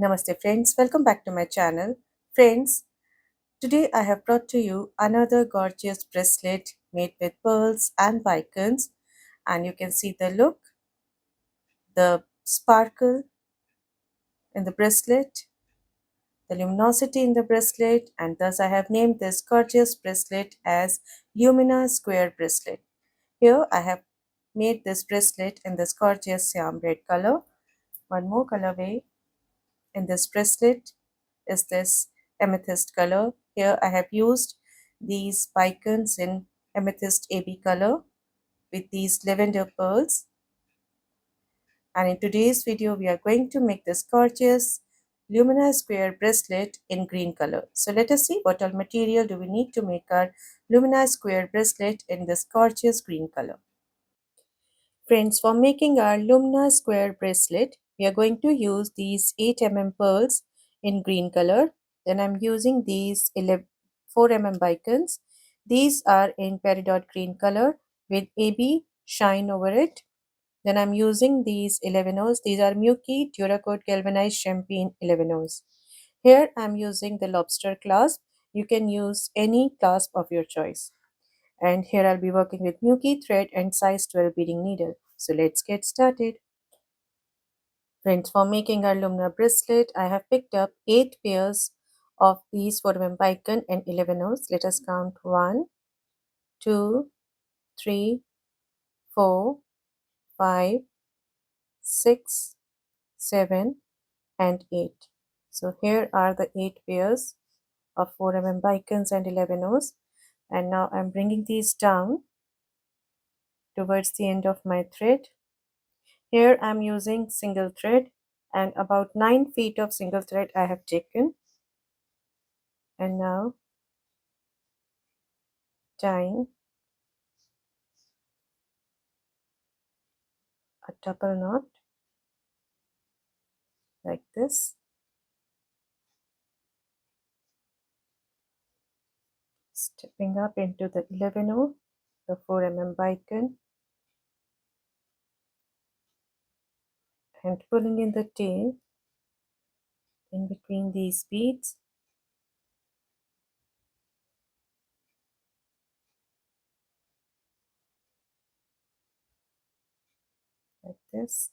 Namaste friends, welcome back to my channel. Friends, today I have brought to you another gorgeous bracelet made with pearls and bicones, and you can see the look, the sparkle in the bracelet, the luminosity in the bracelet, and thus I have named this gorgeous bracelet as Lumina Square Bracelet. Here I have made this bracelet in this gorgeous Siam red color. One more colorway in this bracelet is this amethyst color. Here I have used these bicones in amethyst AB color with these lavender pearls. And in today's video, we are going to make this gorgeous Lumina square bracelet in green color. So let us see what all material do we need to make our Lumina square bracelet in this gorgeous green color. Friends, for making our Lumina square bracelet, we are going to use these 8 mm pearls in green color. Then I'm using these 4 mm bicones. These are in peridot green color with AB shine over it. Then I'm using these 11 O's. These are Miyuki Duracoat Galvanized Champagne 11 O's. Here I'm using the lobster clasp. You can use any clasp of your choice. And here I'll be working with Miyuki thread and size 12 beading needle. So let's get started. Friends, for making our Lumina bracelet, I have picked up 8 pairs of these 4mm bicone and 11 O's. Let us count 1, 2, 3, 4, 5, 6, 7, and 8. So here are the 8 pairs of 4mm bicones and 11 O's. And now I'm bringing these down towards the end of my thread. Here I'm using single thread and about 9 feet of single thread I have taken. And now tying a double knot like this. Stepping up into the 11O, the 4mm bicone, and pulling in the tail in between these beads. Like this.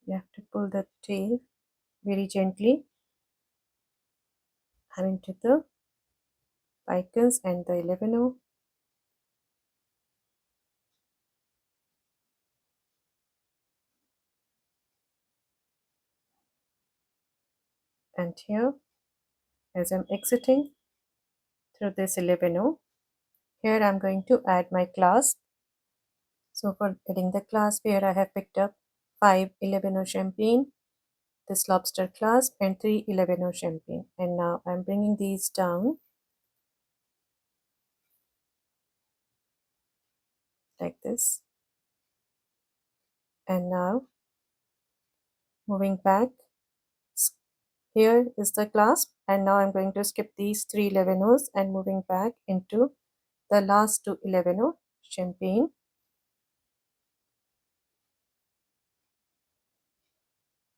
You have to pull the tail very gently and into the bicones and the 11O. And here, as I'm exiting through this 11O, here I'm going to add my clasp. So for adding the clasp, here I have picked up 5 11O champagne, this lobster clasp, and 3 11O champagne. And now I'm bringing these down like this. And now moving back, here is the clasp, and now I'm going to skip these 3 11Os and moving back into the last 2 11O champagne.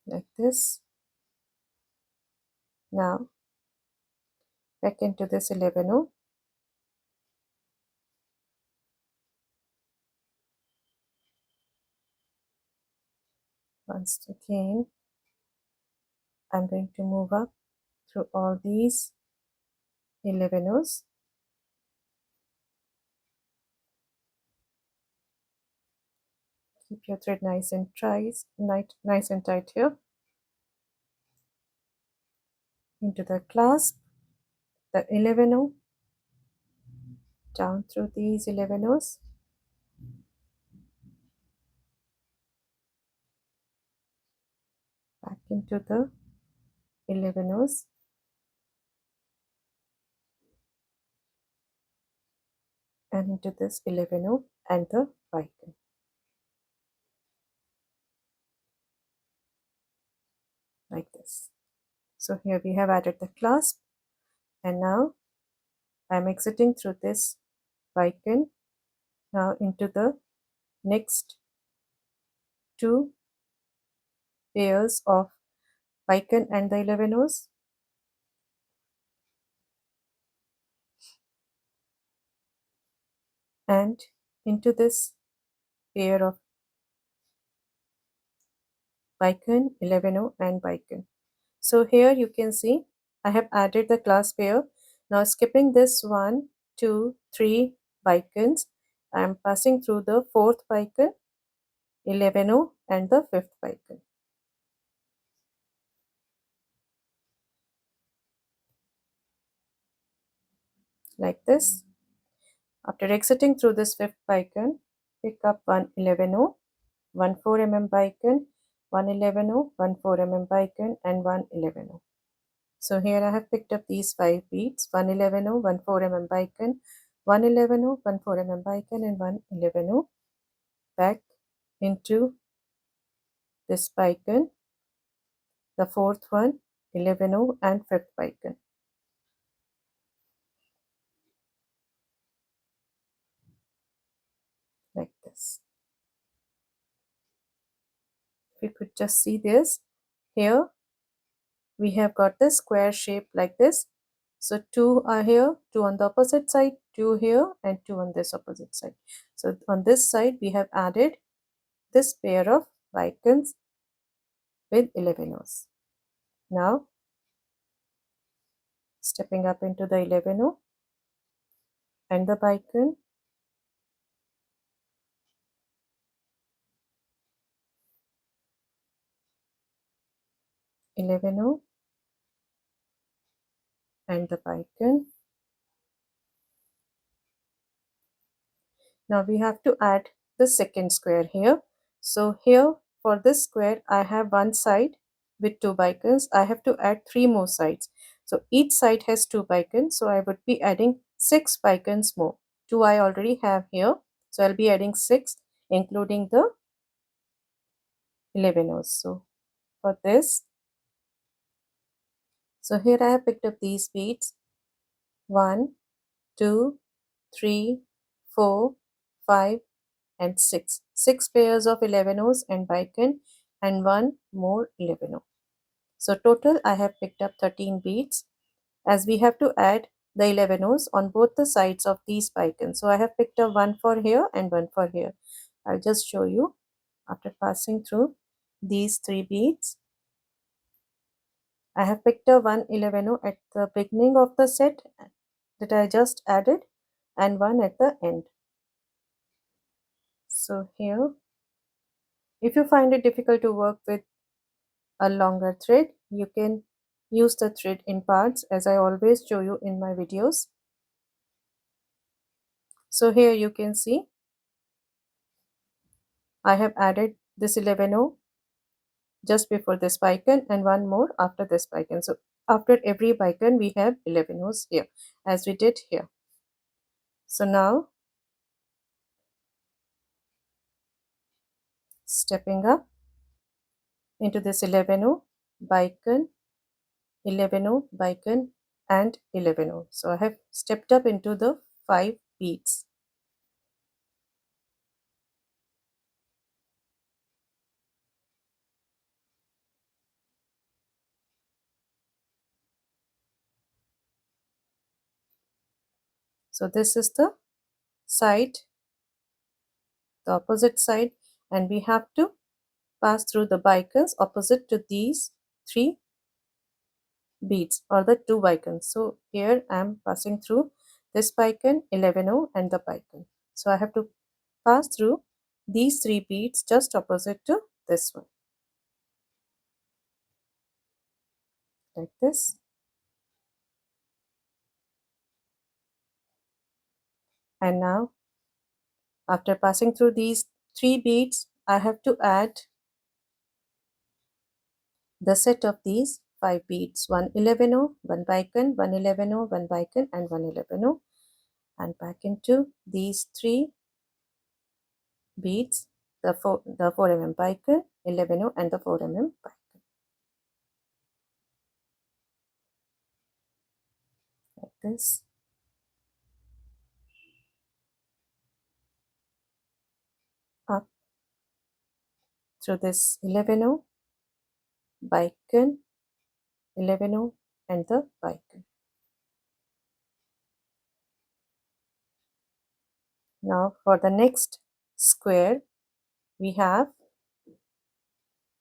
Like this. Now back into this 11O. Once again, I'm going to move up through all these 11Os. Keep your thread nice and tight here. Into the clasp, the 11O, down through these 11Os. Back into the 11Os. And into this 11O and the bicone. Like this. So here we have added the clasp, and now I'm exiting through this bicone now into the next two pairs of bicone and the 11 O's, and into this pair of bicone, 11 O and bicone. So here you can see I have added the clasp pair. Now skipping this 1, 2, 3 bicones, I am passing through the fourth bicone, 11 O and the fifth bicone. Like this. After exiting through this fifth bicone, pick up one 11 O, one 4 mm bicone, one 11 O, one 4 mm bicone and one 11 O. So here I have picked up these 5 beads, one 11 O, one 4 mm bicone, one 11 O, one 4 mm bicone and one 11 O. Back into this bicone, the fourth one, 11 O and fifth bicone. Like this. If you could just see this, here we have got the square shape like this. So 2 are here, 2 on the opposite side, 2 here and 2 on this opposite side. So on this side we have added this pair of bicones with 11 O's. Now stepping up into the 11 O and the bicone, 11 O and the bicone. Now we have to add the second square here. So here for this square I have one side with 2 bicones. I have to add 3 more sides. So each side has 2 bicones. So I would be adding 6 bicones more. 2 I already have here. So I'll be adding 6 including the 11 O's. So for this, so here I have picked up these beads. 1, 2, 3, 4, 5 and 6. 6 pairs of 11 O's and bicone and 1 more 11 O. So total I have picked up 13 beads, as we have to add the 11 O's on both the sides of these bicones. So I have picked up one for here and one for here. I'll just show you after passing through these 3 beads. I have picked up one 11 O at the beginning of the set that I just added and one at the end. So here, if you find it difficult to work with a longer thread, you can use the thread in parts as I always show you in my videos. So here you can see I have added this 11 O just before this bicone and one more after this bicone. So after every bicone we have 11 O's here as we did here. So now stepping up into this 11 O bicone, 11 O bicone and 11 O. So I have stepped up into the 5 beads. So this is the side, the opposite side, and we have to pass through the bicones opposite to these 3 beads or the 2 bicones. So here I am passing through this bicone, 11 O and the bicone. So I have to pass through these 3 beads just opposite to this one, like this. And now after passing through these 3 beads, I have to add the set of these 5 beads, one 11 O, one bicone, one 11 O, one bicone and one 11 O, and back into these 3 beads, the 4 mm bicone, 11 O and the 4 mm bicone, like this. through this 11 bicone, 11 and the bicone. Now for the next square, we have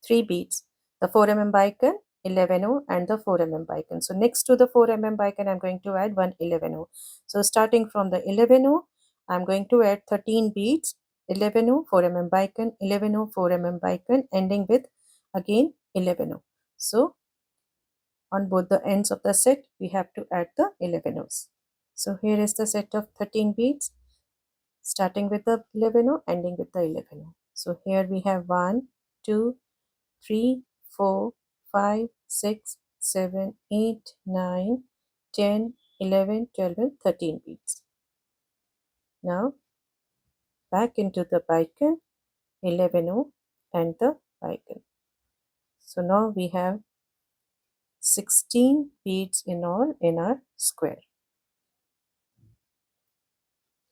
3 beads, the 4 bicone, 11 and the 4 bicone. So next to the 4 bicone, I'm going to add one 11. So starting from the 11, I'm going to add 13 beads, 11 4 bicone, 11 4 bicone, ending with again 11. So on both the ends of the set, we have to add the 11s. So here is the set of 13 beads, starting with the 11, ending with the 11. So here we have 1, 2, 3, 4, 5, 6, 7, 8, 9, 10, 11, 12, and 13 beads. Now back into the bicone, 11 and the bicone. So now we have 16 beads in all in our square,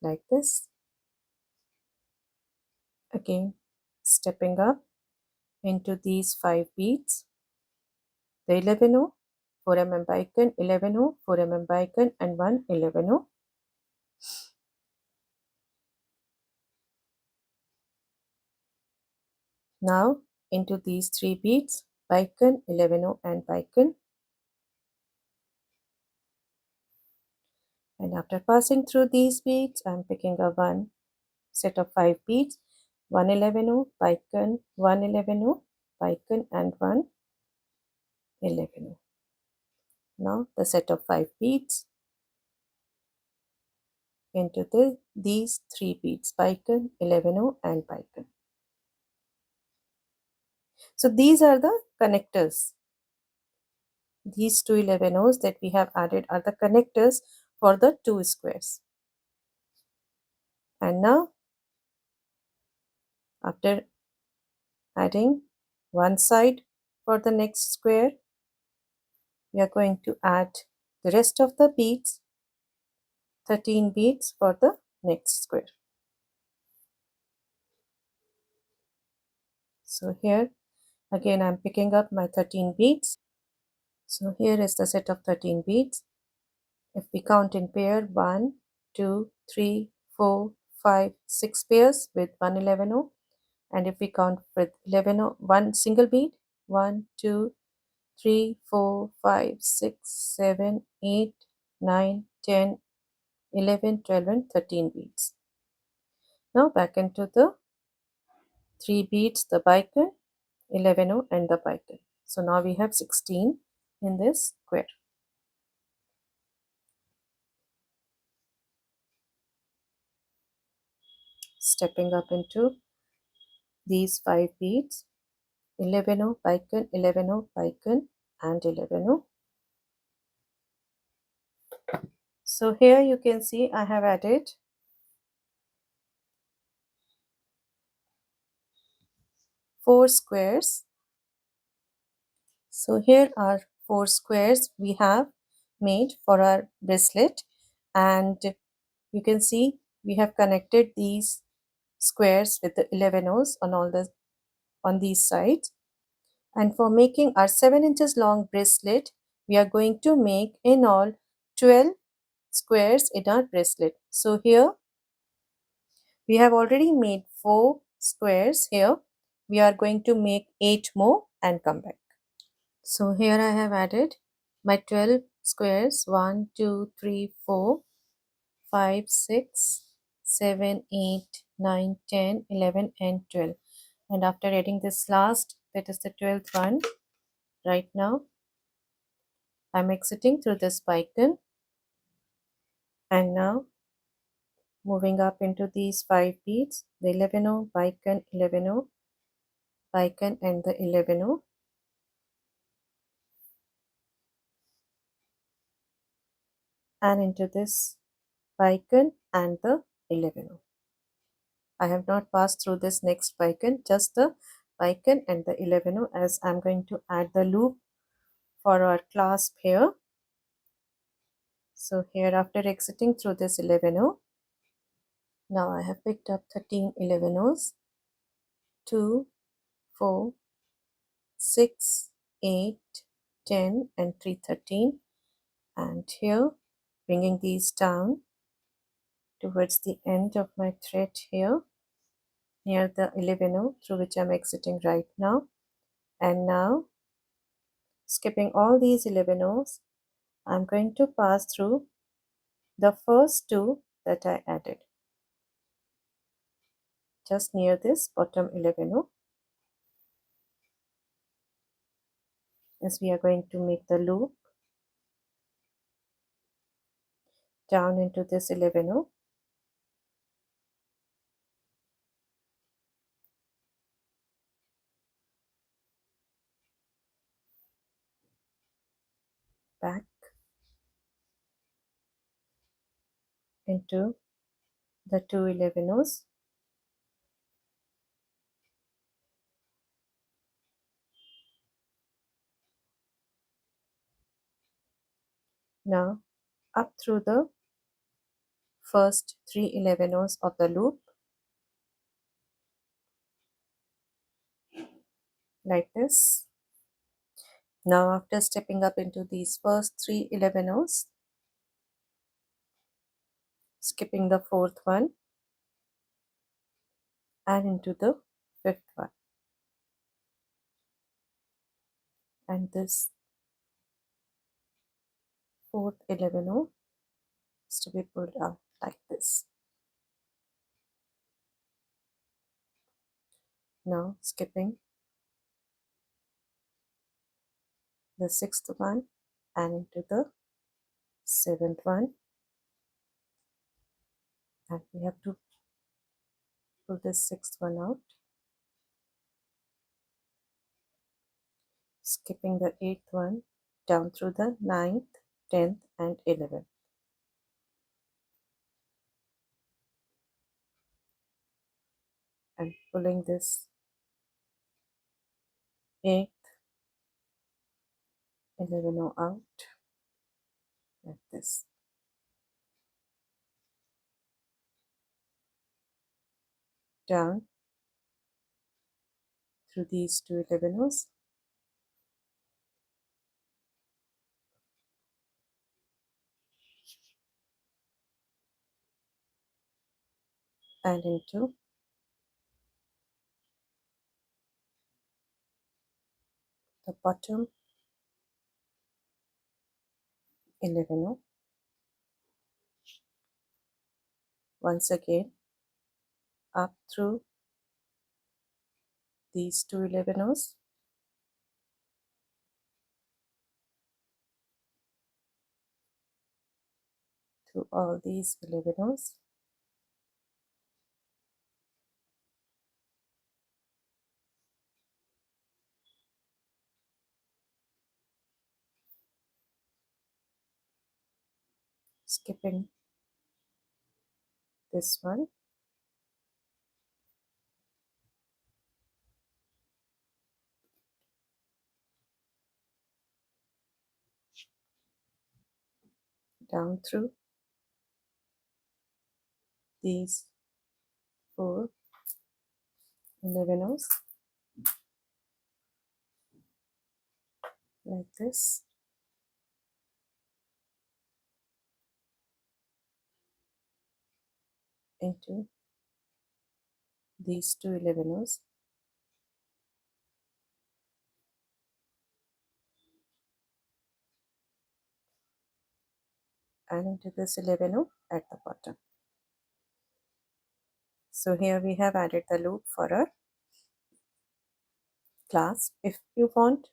like this. Again, stepping up into these 5 beads, the 11 4 bicone, 11 4 bicone, and one 11. Now into these 3 beads, bicone, 11 and bicone. And after passing through these beads, I'm picking up one set of 5 beads, 1 11 bicone, 1 11 bicone, and 1 11. Now the set of 5 beads into these 3 beads, bicone, 11 and bicone. So these are the connectors. These two 11s that we have added are the connectors for the 2 squares. And now after adding one side for the next square, we are going to add the rest of the beads, 13 beads for the next square. So here again I'm picking up my 13 beads. So here is the set of 13 beads. If we count in pair, 1, 2, 3, 4, 5, 6 pairs with 1 11. And if we count with 11, one single bead, 1, 2, 3, 4, 5, 6, 7, 8, 9, 10, 11, 12, and 13 beads. Now back into the 3 beads, the bicone, 11 and the bicone. So now we have 16 in this square. Stepping up into these 5 beads, 11 bicone, 11 bicone, and 11. So here you can see I have added 4 squares. So here are 4 squares we have made for our bracelet, and you can see we have connected these squares with the 11s on these sides. And for making our 7 inches long bracelet, we are going to make in all 12 squares in our bracelet. So here we have already made 4 squares here. We are going to make 8 more and come back. So here I have added my 12 squares, 1, 2, 3, 4, 5, 6, 7, 8, 9, 10, 11 and 12. And after adding this last, that is the 12th one, right now I'm exiting through this bicone, and now moving up into these 5 beads, the 11 bicone, 11 bicone, and the 11, and into this bicone and the 11. I have not passed through this next bicone, just the bicone and the 11, as I'm going to add the loop for our clasp here. So here after exiting through this 11, now I have picked up 13 11s, 2, 4, 6, 8, 10 and 3, 13. And here bringing these down towards the end of my thread here near the 11 through which I'm exiting right now. And now skipping all these 11 I'm going to pass through the first two that I added just near this bottom 11 as we are going to make the loop down into this 11 back into the two 11 now up through the first three 11 of the loop like this. Now after stepping up into these first three 11 skipping the fourth one and into the fifth one, and this fourth 11 is to be pulled out like this. Now skipping the sixth one and into the seventh one, and we have to pull this sixth one out, skipping the eighth one down through the ninth, 10th and 11th, and pulling this eighth 11 out like this. Down through these two 11 and into the bottom 11 once again up through these two 11 through all these 11 skipping this one down through these four 11 like this, into these two 11 and into this 11 at the bottom. So here we have added the loop for our clasp. If you want,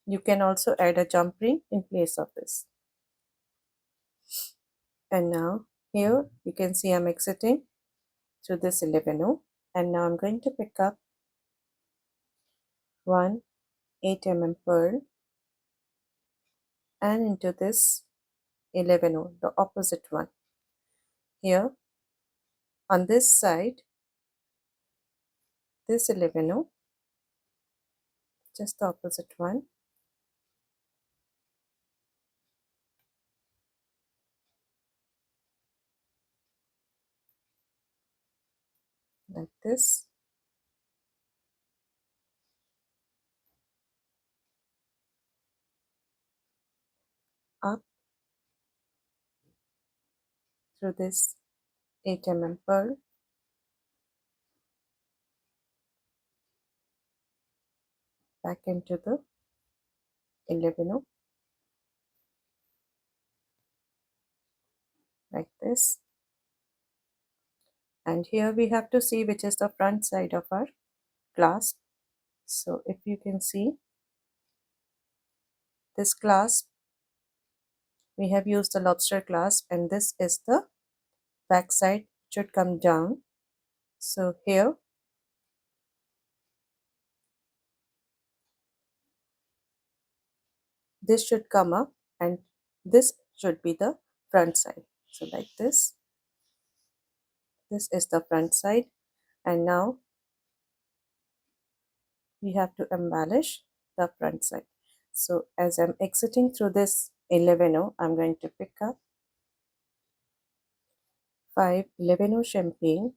you can also add a jump ring in place of this. And now here you can see I'm exiting through this 11 and now I'm going to pick up one 8 pearl and into this 11 the opposite one. Here on this side, this 11 just the opposite one, like this, through this 8 mm pearl back into the 11 like this. And here we have to see which is the front side of our clasp. So if you can see this clasp, we have used the lobster clasp, and this is the back side. Should come down. So here this should come up, and this should be the front side. So like this is the front side. And now we have to embellish the front side. So as I'm exiting through this 11 I'm going to pick up 5 11 champagne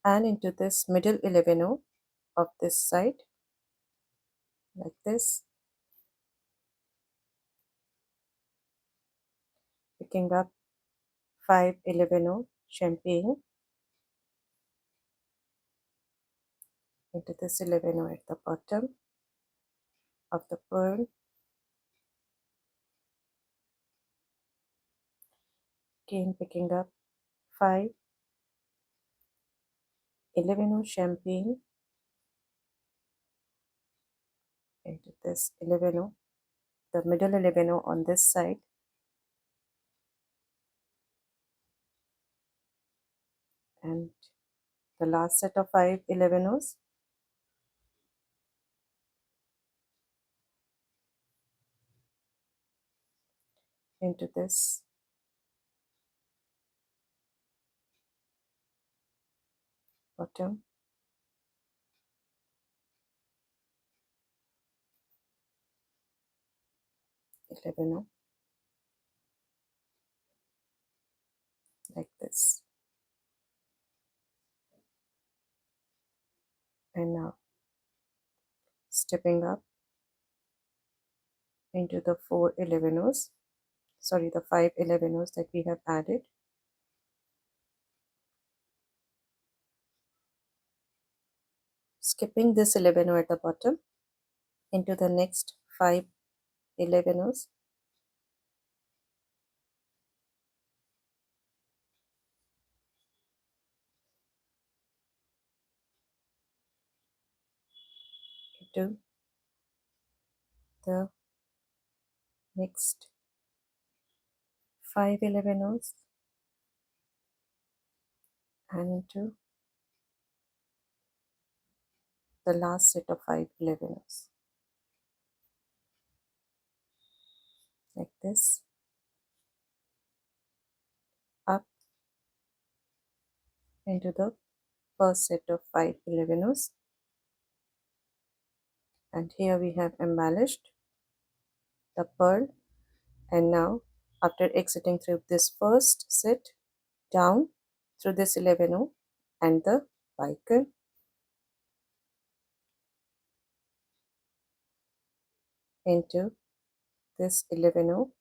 and into this middle 11 of this side like this, picking up 5 11 champagne into this 11 at the bottom of the pearl, again picking up 5 11 champagne into this 11, the middle 11 on this side, and the last set of 5 11s into this bottom 11 like this. And now stepping up into the 4 11s, sorry, the 5 11s that we have added, skipping this 11 at the bottom into the next 5 11s, into the next 5 11s, and into the last set of 5 11s like this, up into the first set of 5 11s. And here we have embellished the pearl. And now after exiting through this first set, down through this 11 and the bicone into this 11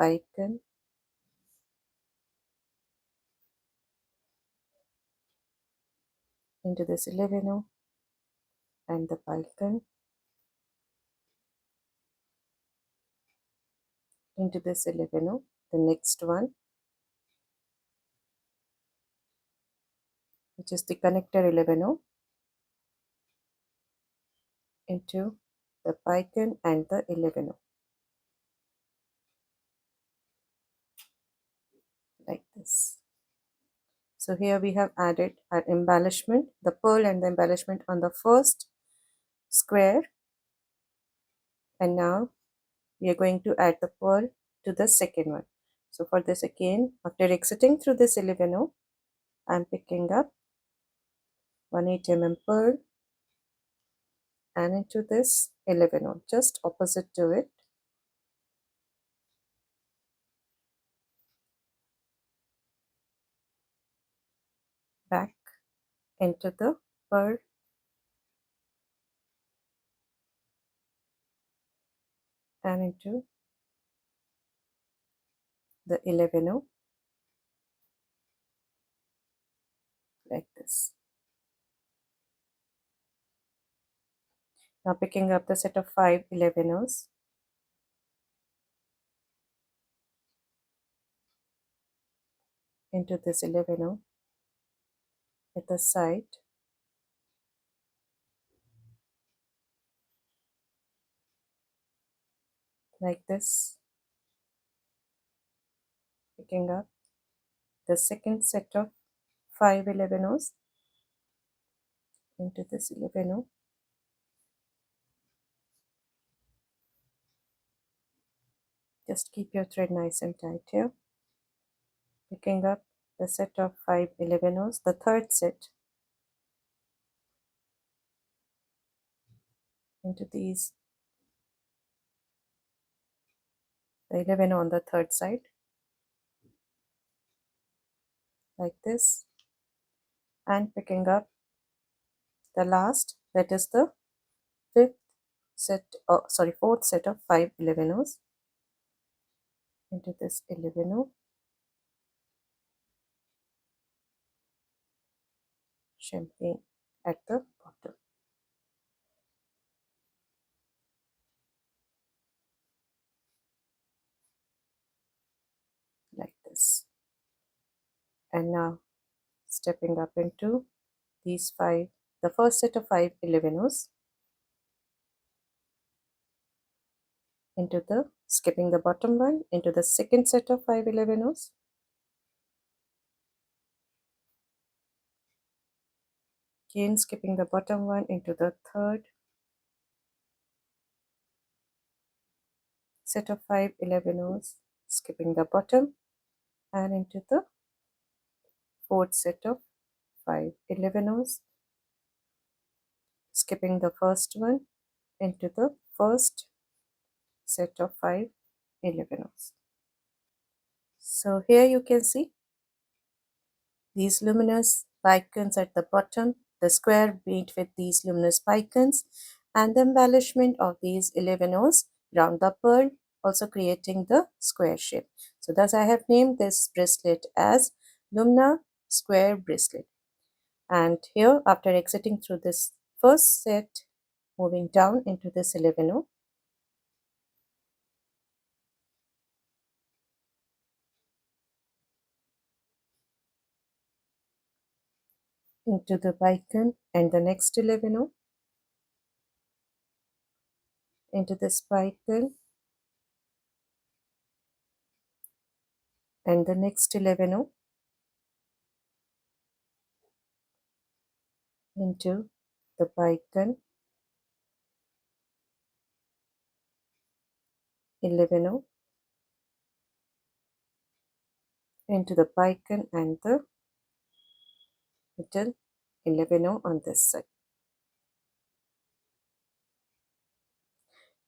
bicone into this 11 and the bicone into this 11, the next one, which is the connector 11 into the bicone and the 11 like this. So here we have added our embellishment, the pearl and the embellishment on the first square, and now we are going to add the pearl to the second one. So for this, again, after exiting through this 11 I'm picking up 1 8 pearl and into this 11 just opposite to it, back into the pearl and into the 11 like this. Now picking up the set of 5 11 into this 11 at the side, like this, picking up the second set of 5 11 into this 11. Just keep your thread nice and tight here. Picking up the set of 5 11 the third set, into these, the 11 on the third side, like this, and picking up the last, that is the fifth set, fourth set of 5 11 into this 11, champagne at the bottom, like this. And now stepping up into these 5, the first set of 5 11 into the, skipping the bottom one, into the second set of 5 11 again skipping the bottom one, into the third set of 5 11 skipping the bottom, and into the fourth set of 5 11 skipping the first one, into the first set of 5 11. So here you can see these luminous bicones at the bottom, the square bead with these luminous bicones, and the embellishment of these 11 round the pearl, also creating the square shape. So thus I have named this bracelet as Lumina square bracelet. And here, after exiting through this first set, moving down into this 11 into the bicone, and the next 11 into this bicone, and the next 11 into the bicone, 11 into the bicone, and the little 11 on this side.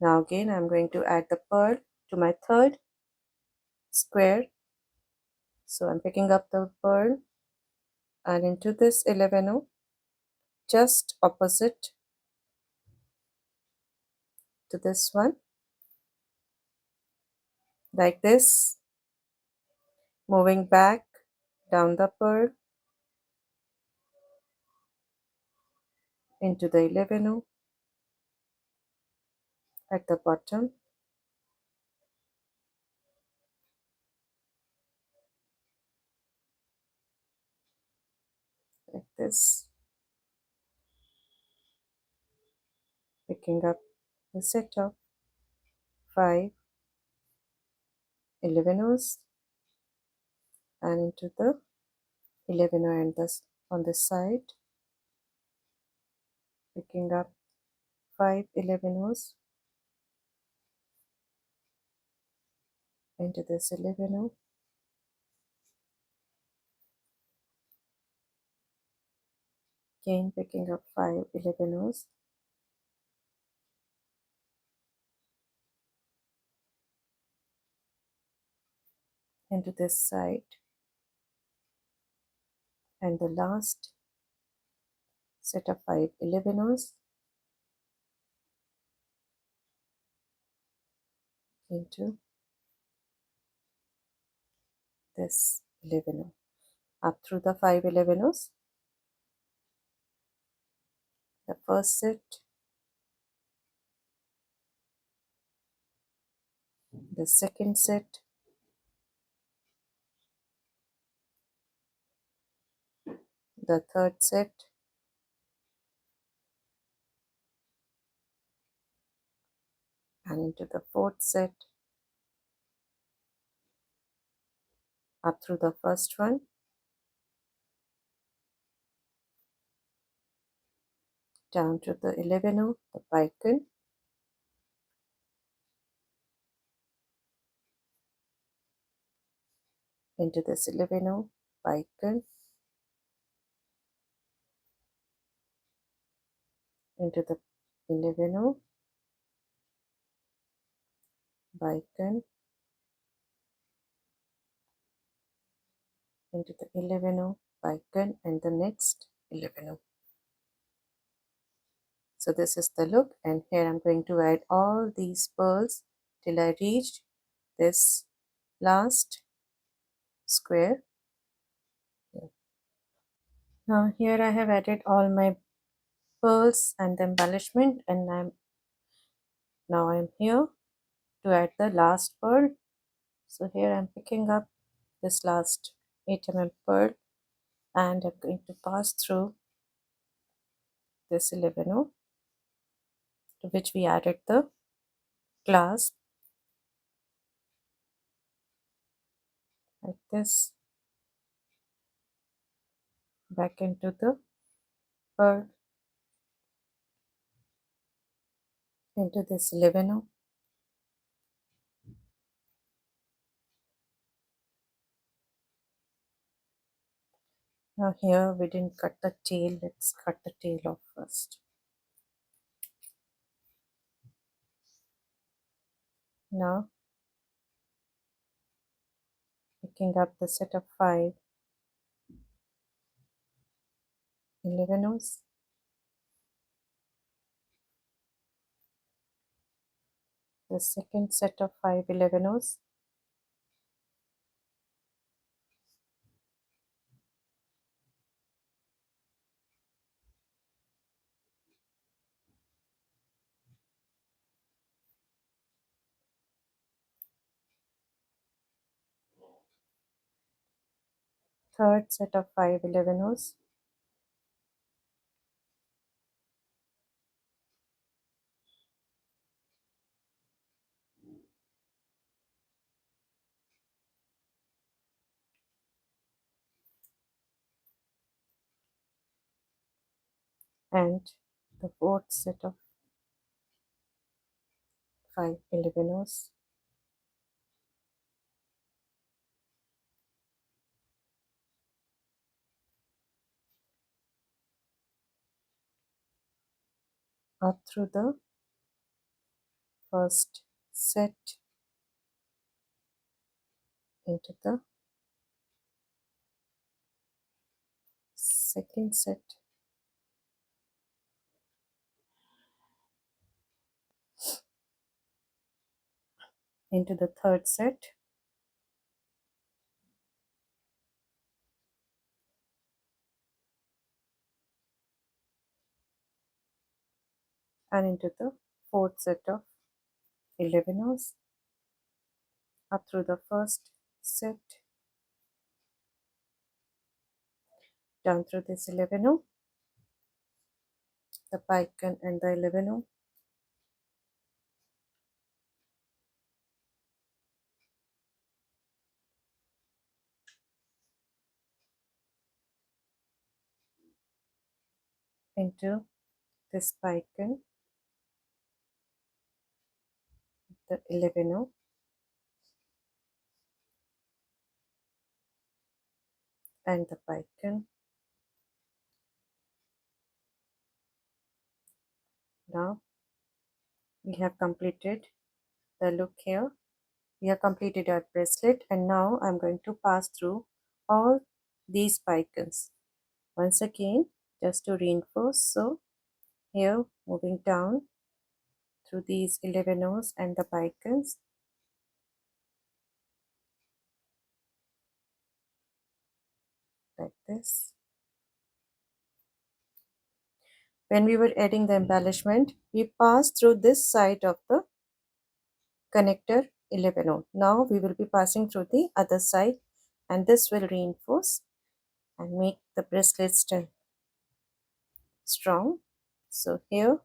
Now again I'm going to add the pearl to my third square. So I'm picking up the pearl and into this 11 just opposite to this one, like this, moving back down the pearl into the 11 at the bottom, like this, picking up the set of 5 11 and into the 11 and this on this side, picking up 5 11 into this 11, again picking up 5 11 into this side, and the last set of 5 11 into this 11 up through the 5 11s, the first set, the second set, the third set, and into the fourth set, up through the first one, down to the 11, the bicone, into this 11, bicone, into the 11, bicone, into the 11, bicone, and the next 11. So this is the look, and here I'm going to add all these pearls till I reach this last square. Now here I have added all my pearls and the embellishment, and I'm here to add the last pearl. So here I'm picking up this last 8 pearl, and I'm going to pass through this 11 to which we added the clasp, like this, back into the pearl, into this 11. Now here we didn't cut the tail, let's cut the tail off first. Now picking up the set of 5 11s, the second set of 5 11s, third set of 5 11s, and the fourth set of 5 11s, up through the first set, into the second set, into the third set, and into the fourth set of 11s, up through the first set, down through this 11, the bicone and the 11, into this bicone, the 11, and the bicone. Now we have completed the look here. We have completed our bracelet, and now I'm going to pass through all these bicones once again, just to reinforce. So here, moving down through these 11 O's and the bicones, like this. When we were adding the embellishment, we passed through this side of the connector 11O. Now we will be passing through the other side, and this will reinforce and make the bracelet still strong. So here,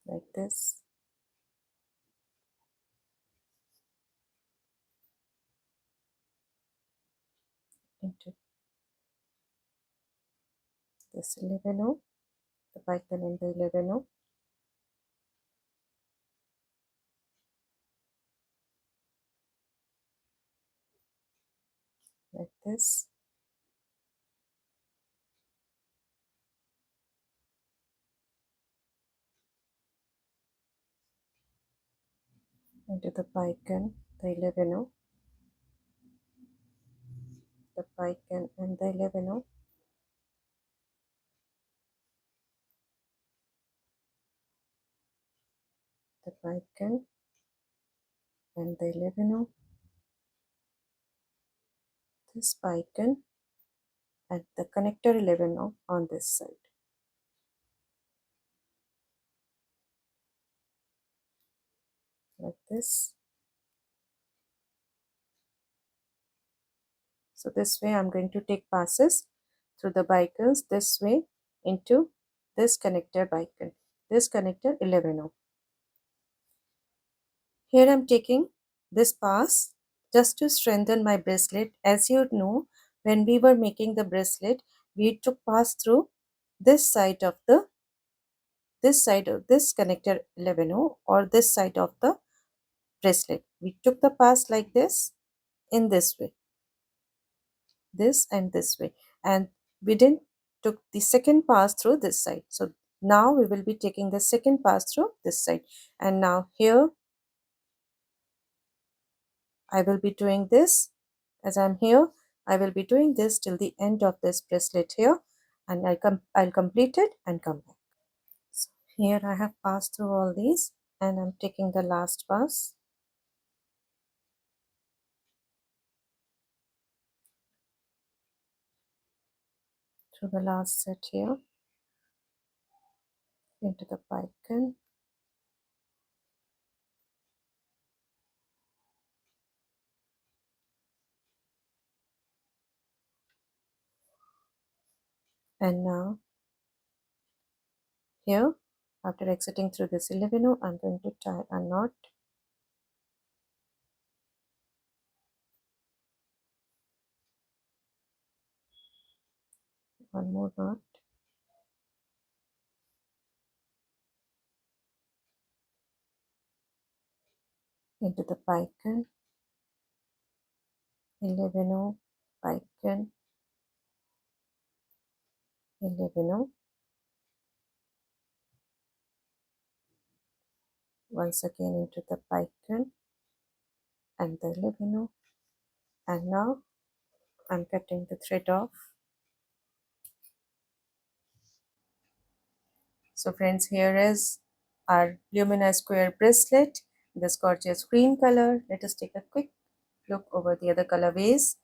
like this, into this 11O, the bicon and the 11O, like this, into the bicon, the 11O, the bicon and the 11O, the bicon and the 11O, this bicon and the connector 11O on this side, like this. So this way I'm going to take passes through the bicons this way into this connector bicon, this connector 11O. Here I'm taking this pass just to strengthen my bracelet. As you know, when we were making the bracelet, we took pass through this side of this connector 11O, or this side of the bracelet. We took the pass like this, in this way, this and this way, and we didn't took the second pass through this side. So now we will be taking the second pass through this side, and now here I will be doing this. As I'm here, I will be doing this till the end of this bracelet here, and I'll complete it and come back. So here I have passed through all these, and I'm taking the last pass through the last set here into the bicon, and now here, after exiting through this 11O, I'm going to tie a knot, one more knot, into the bicon, 11O, bicon, 11O, once again into the bicon and the 11O, and now I'm cutting the thread off. So friends, here is our Lumina square bracelet, this gorgeous green color. Let us take a quick look over the other colorways.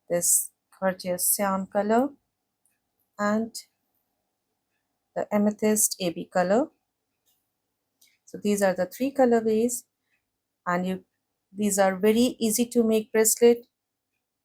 This gorgeous cyan color and the amethyst AB color. So these are the three colorways, and these are very easy to make bracelet,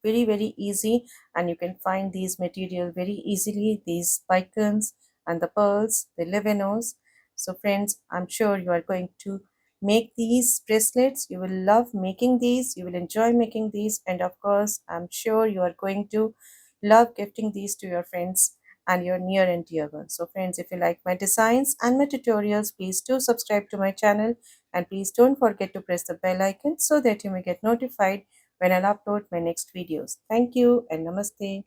very easy, and you can find these material very easily, these bicones and the pearls, the levinos. So friends, I'm sure you are going to make these bracelets. You will love making these, you will enjoy making these, and of course I'm sure you are going to love gifting these to your friends and your near and dear ones. So friends, if you like my designs and my tutorials, please do subscribe to my channel, and please don't forget to press the bell icon so that you may get notified when I'll upload my next videos. Thank you and namaste.